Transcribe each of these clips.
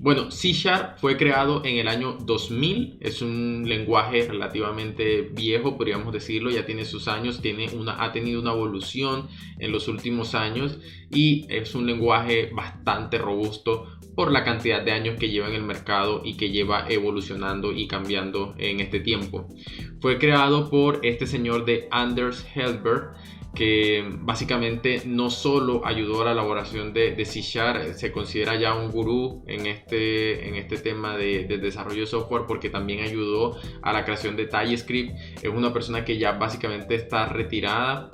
Bueno, C Sharp fue creado en el año 2000, es un lenguaje relativamente viejo, podríamos decirlo, ya tiene sus años, ha tenido una evolución en los últimos años y es un lenguaje bastante robusto por la cantidad de años que lleva en el mercado y que lleva evolucionando y cambiando en este tiempo. Fue creado por este señor de Anders Hellberg, que básicamente no solo ayudó a la elaboración de C Sharp, se considera ya un gurú en este tema de desarrollo de software, porque también ayudó a la creación de TypeScript. Es una persona que ya básicamente está retirada,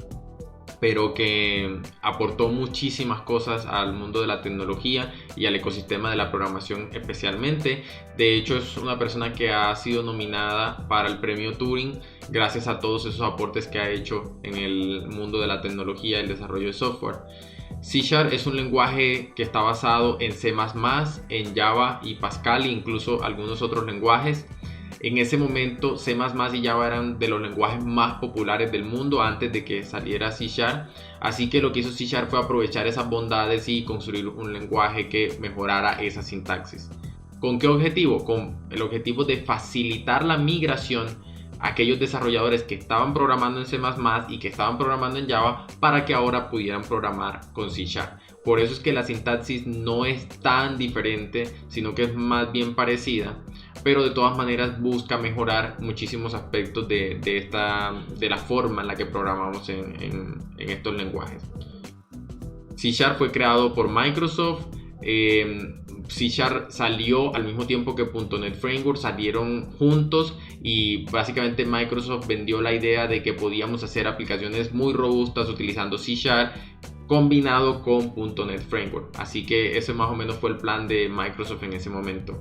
pero que aportó muchísimas cosas al mundo de la tecnología y al ecosistema de la programación especialmente. De hecho, es una persona que ha sido nominada para el premio Turing gracias a todos esos aportes que ha hecho en el mundo de la tecnología y el desarrollo de software. C Sharp es un lenguaje que está basado en C++, en Java y Pascal e incluso algunos otros lenguajes. En ese momento C++ y Java eran de los lenguajes más populares del mundo antes de que saliera C Sharp. Así que lo que hizo C Sharp fue aprovechar esas bondades y construir un lenguaje que mejorara esa sintaxis. ¿Con qué objetivo? Con el objetivo de facilitar la migración a aquellos desarrolladores que estaban programando en C++ y que estaban programando en Java para que ahora pudieran programar con C Sharp. Por eso es que la sintaxis no es tan diferente, sino que es más bien parecida, pero de todas maneras busca mejorar muchísimos aspectos de la forma en la que programamos en estos lenguajes. C Sharp fue creado por Microsoft. C Sharp salió al mismo tiempo que .NET Framework, salieron juntos y básicamente Microsoft vendió la idea de que podíamos hacer aplicaciones muy robustas utilizando C Sharp combinado con .NET Framework. Así que ese más o menos fue el plan de Microsoft en ese momento.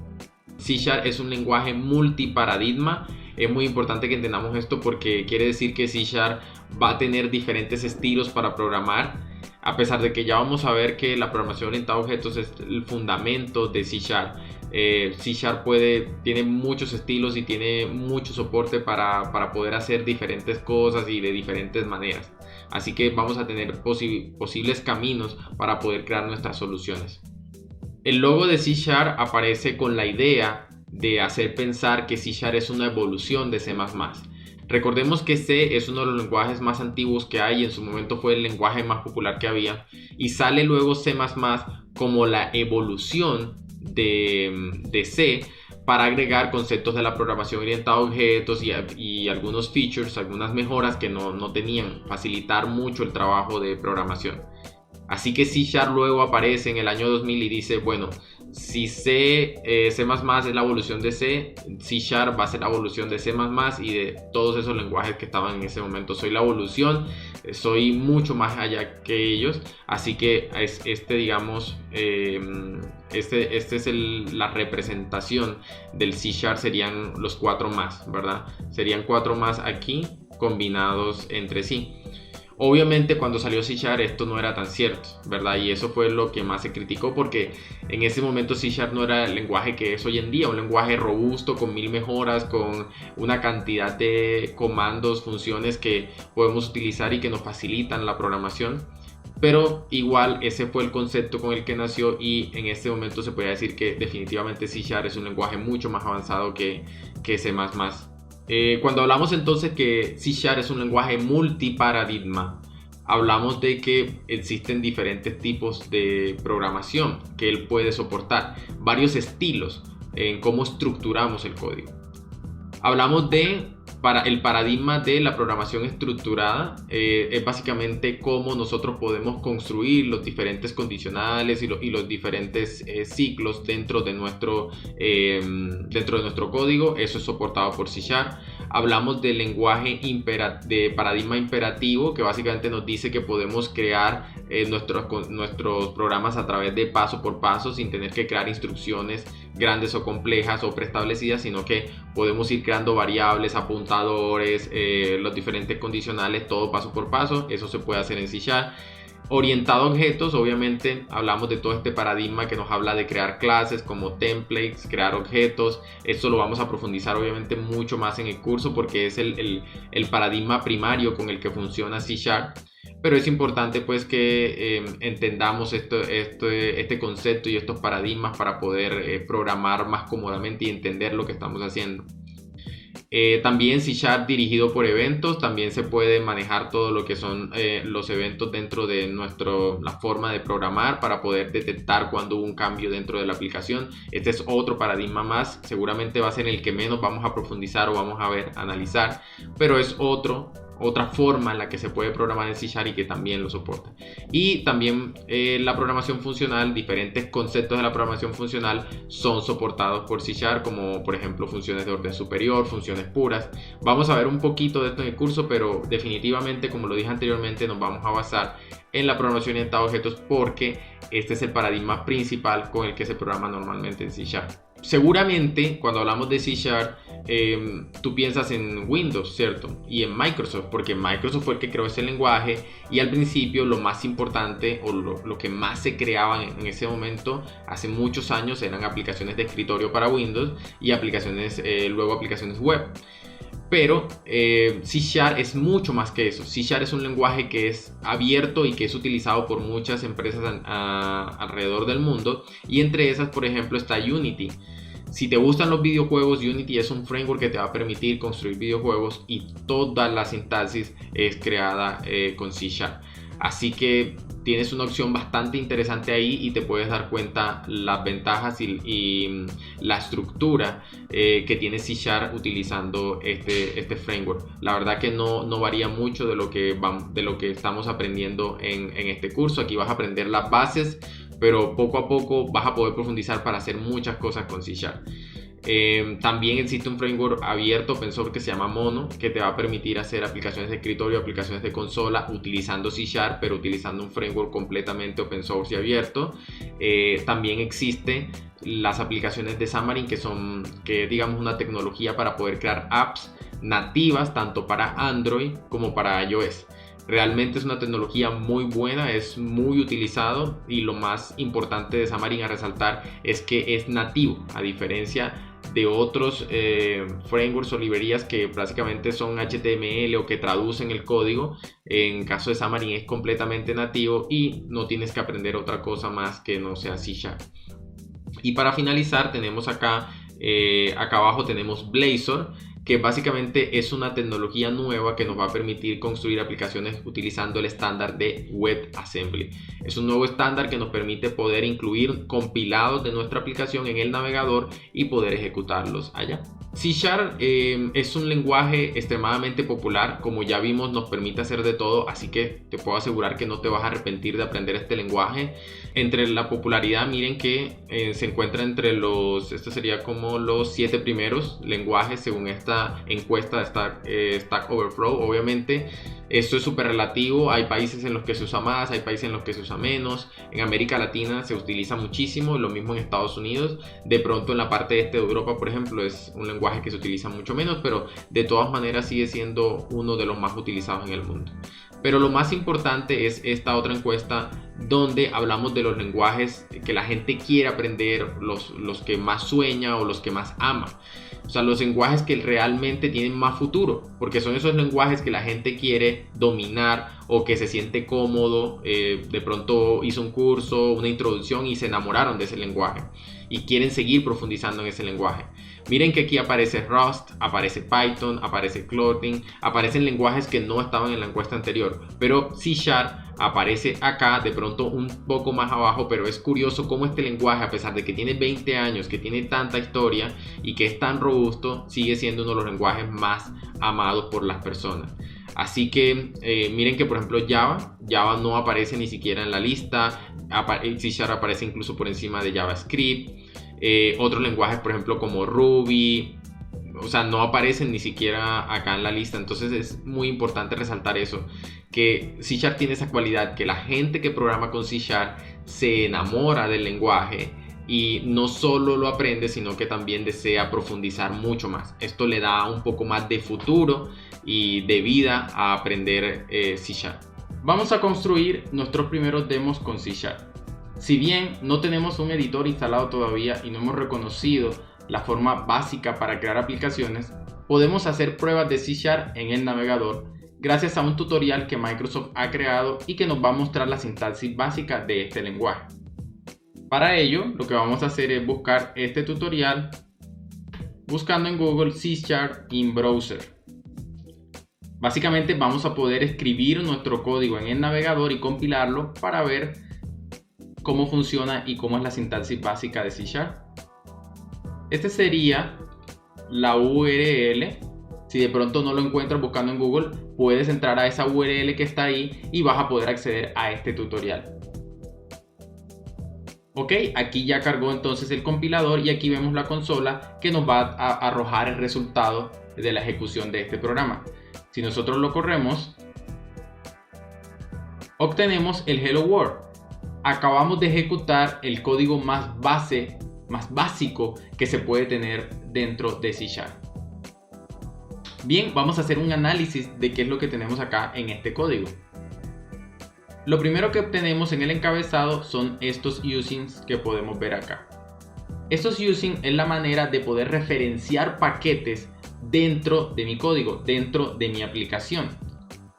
C Sharp es un lenguaje multiparadigma. Es muy importante que entendamos esto porque quiere decir que C Sharp va a tener diferentes estilos para programar. A pesar de que ya vamos a ver que la programación orientada a objetos es el fundamento de C Sharp. C Sharp tiene muchos estilos y tiene mucho soporte para poder hacer diferentes cosas y de diferentes maneras. Así que vamos a tener posibles caminos para poder crear nuestras soluciones. El logo de C Sharp aparece con la idea de hacer pensar que C Sharp es una evolución de C++. Recordemos que C es uno de los lenguajes más antiguos que hay, en su momento fue el lenguaje más popular que había, y sale luego C++ como la evolución de C para agregar conceptos de la programación orientada a objetos y algunos features, algunas mejoras que no tenían, facilitar mucho el trabajo de programación. Así que C Sharp luego aparece en el año 2000 y dice, bueno, si C++ es la evolución de C, C Sharp va a ser la evolución de C++ y de todos esos lenguajes que estaban en ese momento. Soy la evolución, soy mucho más allá que ellos, así que la representación del C Sharp serían los 4 más, ¿verdad? Serían 4 más aquí combinados entre sí. Obviamente cuando salió C Sharp esto no era tan cierto, ¿verdad? Y eso fue lo que más se criticó porque en ese momento C Sharp no era el lenguaje que es hoy en día, un lenguaje robusto con 1000 mejoras, con una cantidad de comandos, funciones que podemos utilizar y que nos facilitan la programación. Pero igual ese fue el concepto con el que nació y en este momento se puede decir que definitivamente C Sharp es un lenguaje mucho más avanzado que C++. Cuando hablamos entonces que C Sharp es un lenguaje multiparadigma, hablamos de que existen diferentes tipos de programación que él puede soportar, varios estilos en cómo estructuramos el código. Hablamos para el paradigma de la programación estructurada, es básicamente cómo nosotros podemos construir los diferentes condicionales y los diferentes ciclos dentro de nuestro código. Eso es soportado por C Sharp. Hablamos del lenguaje de paradigma imperativo, que básicamente nos dice que podemos crear nuestros programas a través de paso por paso sin tener que crear instrucciones grandes o complejas o preestablecidas, sino que podemos ir creando variables, apuntadores, los diferentes condicionales, todo paso por paso. Eso se puede hacer en C Sharp. Orientado a objetos, obviamente hablamos de todo este paradigma que nos habla de crear clases como templates, crear objetos. Esto lo vamos a profundizar obviamente mucho más en el curso porque es el paradigma primario con el que funciona C Sharp. Pero es importante pues que entendamos este concepto y estos paradigmas para poder programar más cómodamente y entender lo que estamos haciendo. También C# dirigido por eventos, también se puede manejar todo lo que son los eventos dentro de la forma de programar para poder detectar cuando hubo un cambio dentro de la aplicación. Este es otro paradigma más, seguramente va a ser el que menos vamos a profundizar o vamos a analizar, pero es otra forma en la que se puede programar en C# y que también lo soporta. Y también la programación funcional, diferentes conceptos de la programación funcional son soportados por C#, como por ejemplo funciones de orden superior, funciones puras. Vamos a ver un poquito de esto en el curso, pero definitivamente, como lo dije anteriormente, nos vamos a basar en la programación orientada a objetos porque este es el paradigma principal con el que se programa normalmente en C#. Seguramente cuando hablamos de C#, tú piensas en Windows, ¿cierto? Y en Microsoft, porque Microsoft fue el que creó ese lenguaje y al principio lo más importante o lo que más se creaba en ese momento, hace muchos años, eran aplicaciones de escritorio para Windows y luego aplicaciones web. Pero C# es mucho más que eso. C# es un lenguaje que es abierto y que es utilizado por muchas empresas alrededor del mundo, y entre esas, por ejemplo, está Unity. Si te gustan los videojuegos, Unity es un framework que te va a permitir construir videojuegos y toda la sintaxis es creada con C#. Así que tienes una opción bastante interesante ahí y te puedes dar cuenta las ventajas y la estructura que tiene C# utilizando este framework. La verdad que no varía mucho de lo que estamos aprendiendo en este curso. Aquí vas a aprender las bases, pero poco a poco vas a poder profundizar para hacer muchas cosas con C#. También existe un framework abierto open source que se llama Mono, que te va a permitir hacer aplicaciones de escritorio, aplicaciones de consola utilizando C#, pero utilizando un framework completamente open source y abierto. También existe las aplicaciones de Xamarin, que digamos una tecnología para poder crear apps nativas tanto para Android como para iOS. Realmente es una tecnología muy buena, es muy utilizado, y lo más importante de Xamarin a resaltar es que es nativo, a diferencia de otros frameworks o librerías que básicamente son HTML o que traducen el código. En caso de Xamarin es completamente nativo y no tienes que aprender otra cosa más que no sea C#. Y para finalizar tenemos acá abajo tenemos Blazor, que básicamente es una tecnología nueva que nos va a permitir construir aplicaciones utilizando el estándar de WebAssembly. Es un nuevo estándar que nos permite poder incluir compilados de nuestra aplicación en el navegador y poder ejecutarlos allá. C# es un lenguaje extremadamente popular, como ya vimos nos permite hacer de todo, así que te puedo asegurar que no te vas a arrepentir de aprender este lenguaje. Entre la popularidad, miren que se encuentra entre estos sería como los 7 primeros lenguajes según esta encuesta de Stack Overflow. Obviamente esto es súper relativo, hay países en los que se usa más, hay países en los que se usa menos. En América Latina se utiliza muchísimo, lo mismo en Estados Unidos. De pronto en la parte este de Europa, por ejemplo, es un lenguaje que se utiliza mucho menos, pero de todas maneras sigue siendo uno de los más utilizados en el mundo. Pero lo más importante es esta otra encuesta donde hablamos de los lenguajes que la gente quiere aprender, los que más sueña o los que más ama. O sea, los lenguajes que realmente tienen más futuro, porque son esos lenguajes que la gente quiere dominar o que se siente cómodo. De pronto hizo un curso, una introducción y se enamoraron de ese lenguaje y quieren seguir profundizando en ese lenguaje. Miren que aquí aparece Rust, aparece Python, aparece Kotlin, aparecen lenguajes que no estaban en la encuesta anterior, pero C# aparece acá de pronto un poco más abajo. Pero es curioso cómo este lenguaje, a pesar de que tiene 20 años, que tiene tanta historia y que es tan robusto, sigue siendo uno de los lenguajes más amados por las personas. Así que miren que por ejemplo Java no aparece ni siquiera en la lista. C# aparece incluso por encima de JavaScript. Otros lenguajes, por ejemplo, como Ruby, o sea, no aparecen ni siquiera acá en la lista. Entonces es muy importante resaltar eso, que C# tiene esa cualidad, que la gente que programa con C# se enamora del lenguaje y no solo lo aprende, sino que también desea profundizar mucho más. Esto le da un poco más de futuro y de vida a aprender C#. Vamos a construir nuestros primeros demos con C#. Si bien no tenemos un editor instalado todavía y no hemos reconocido la forma básica para crear aplicaciones, podemos hacer pruebas de C# en el navegador gracias a un tutorial que Microsoft ha creado y que nos va a mostrar la sintaxis básica de este lenguaje. Para ello, lo que vamos a hacer es buscar este tutorial buscando en Google C# in Browser. Básicamente vamos a poder escribir nuestro código en el navegador y compilarlo para ver cómo funciona y cómo es la sintaxis básica de C#. Este sería la URL. Si de pronto no lo encuentras buscando en Google, puedes entrar a esa URL que está ahí y vas a poder acceder a este tutorial. Ok, aquí ya cargó entonces el compilador y aquí vemos la consola que nos va a arrojar el resultado de la ejecución de este programa. Si nosotros lo corremos, obtenemos el Hello World. Acabamos de ejecutar el código más básico que se puede tener dentro de C#. Bien, vamos a hacer un análisis de qué es lo que tenemos acá en este código. Lo primero que obtenemos en el encabezado son estos usings que podemos ver acá. Estos using es la manera de poder referenciar paquetes dentro de mi código, dentro de mi aplicación.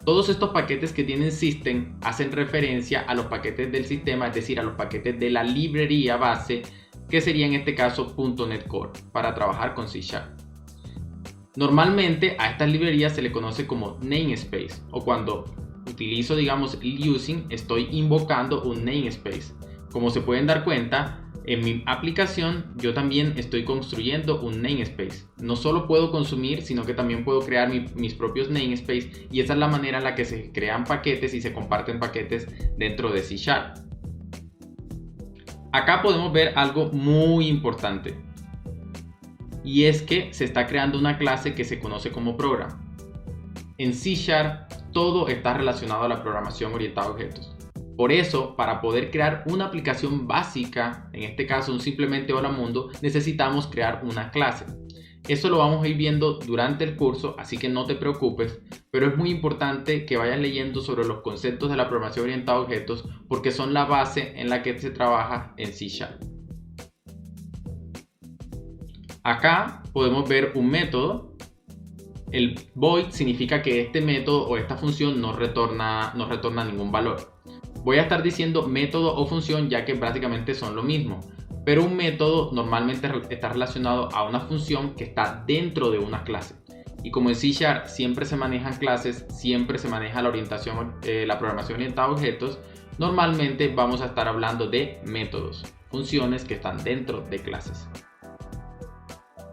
Todos estos paquetes que tienen system hacen referencia a los paquetes del sistema, es decir, a los paquetes de la librería base, que sería en este caso .NET Core, para trabajar con C#. Normalmente a estas librerías se le conoce como namespace, o cuando utilizo, digamos, el using, estoy invocando un namespace. Como se pueden dar cuenta, en mi aplicación yo también estoy construyendo un namespace. No solo puedo consumir, sino que también puedo crear mis propios namespace, y esa es la manera en la que se crean paquetes y se comparten paquetes dentro de C#. Acá podemos ver algo muy importante, y es que se está creando una clase que se conoce como program. En C# todo está relacionado a la programación orientada a objetos. Por eso, para poder crear una aplicación básica, en este caso un simplemente hola mundo, necesitamos crear una clase. Eso lo vamos a ir viendo durante el curso, así que no te preocupes, pero es muy importante que vayas leyendo sobre los conceptos de la programación orientada a objetos, porque son la base en la que se trabaja en C#. Acá podemos ver un método. El void significa que este método o esta función no retorna ningún valor. Voy a estar diciendo método o función ya que prácticamente son lo mismo, pero un método normalmente está relacionado a una función que está dentro de una clase. Y como en C# siempre se manejan clases, siempre se maneja la programación orientada a objetos, normalmente vamos a estar hablando de métodos, funciones que están dentro de clases.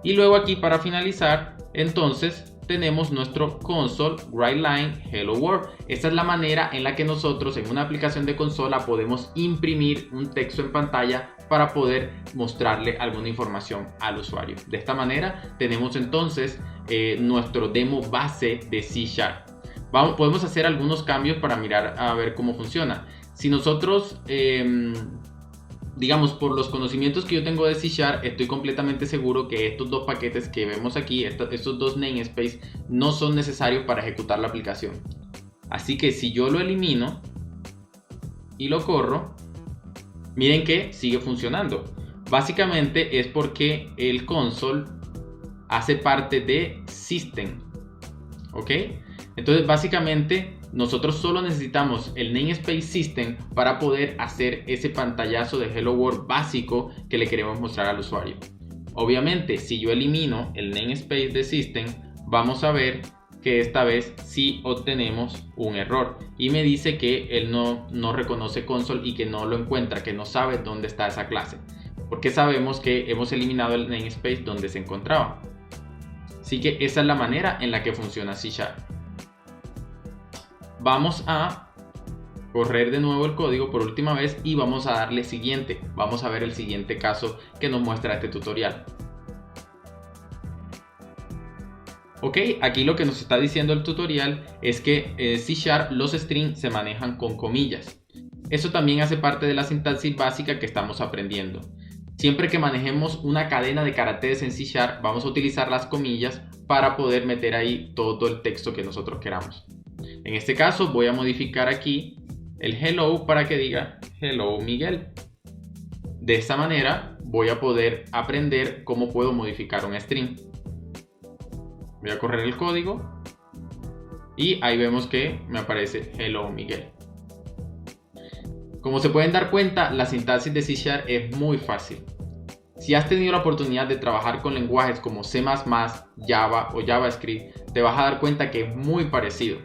Y luego aquí, para finalizar, entonces tenemos nuestro console writeLine hello world. Esta es la manera en la que nosotros en una aplicación de consola podemos imprimir un texto en pantalla para poder mostrarle alguna información al usuario. De esta manera tenemos entonces nuestro demo base de C#. Podemos hacer algunos cambios para mirar a ver cómo funciona. Si nosotros digamos, por los conocimientos que yo tengo de C#, estoy completamente seguro que estos dos paquetes que vemos aquí, estos dos namespace, no son necesarios para ejecutar la aplicación. Así que si yo lo elimino y lo corro, miren que sigue funcionando. Básicamente es porque el console hace parte de system. ¿Ok? Entonces básicamente nosotros solo necesitamos el namespace system para poder hacer ese pantallazo de hello world básico que le queremos mostrar al usuario. Obviamente, si yo elimino el namespace de system, vamos a ver que esta vez sí obtenemos un error y me dice que él no reconoce console y que no lo encuentra, que no sabe dónde está esa clase, porque sabemos que hemos eliminado el namespace donde se encontraba. Así que esa es la manera en la que funciona C#. Vamos a correr de nuevo el código por última vez y vamos a darle siguiente. Vamos a ver el siguiente caso que nos muestra este tutorial. Ok, aquí lo que nos está diciendo el tutorial es que C# los strings se manejan con comillas. Eso también hace parte de la sintaxis básica que estamos aprendiendo. Siempre que manejemos una cadena de caracteres en C# vamos a utilizar las comillas para poder meter ahí todo el texto que nosotros queramos. En este caso voy a modificar aquí el hello para que diga hello Miguel. De esta manera voy a poder aprender cómo puedo modificar un string. Voy a correr el código Y ahí vemos que me aparece Hello Miguel. Como se pueden dar cuenta, la sintaxis de C# es muy fácil. Si has tenido la oportunidad de trabajar con lenguajes como C++, Java o JavaScript, te vas a dar cuenta que es muy parecido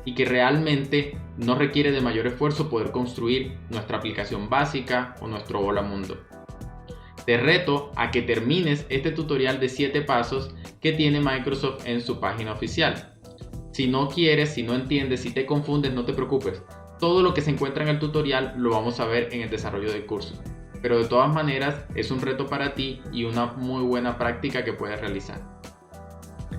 y que realmente no requiere de mayor esfuerzo poder construir nuestra aplicación básica o nuestro Hola Mundo. Te reto a que termines este tutorial de 7 pasos que tiene Microsoft en su página oficial. Si no quieres, si no entiendes, si te confundes, no te preocupes. Todo lo que se encuentra en el tutorial lo vamos a ver en el desarrollo del curso. Pero de todas maneras es un reto para ti y una muy buena práctica que puedes realizar.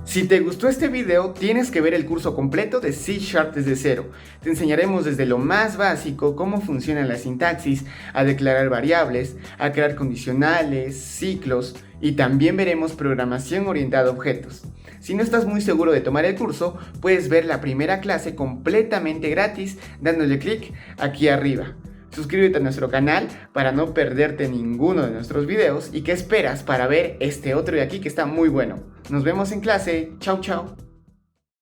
Si te gustó este video, tienes que ver el curso completo de C# desde cero. Te enseñaremos desde lo más básico cómo funciona la sintaxis, a declarar variables, a crear condicionales, ciclos y también veremos programación orientada a objetos. Si no estás muy seguro de tomar el curso, puedes ver la primera clase completamente gratis dándole clic aquí arriba. Suscríbete a nuestro canal para no perderte ninguno de nuestros videos y qué esperas para ver este otro de aquí que está muy bueno. Nos vemos en clase. Chao, chao.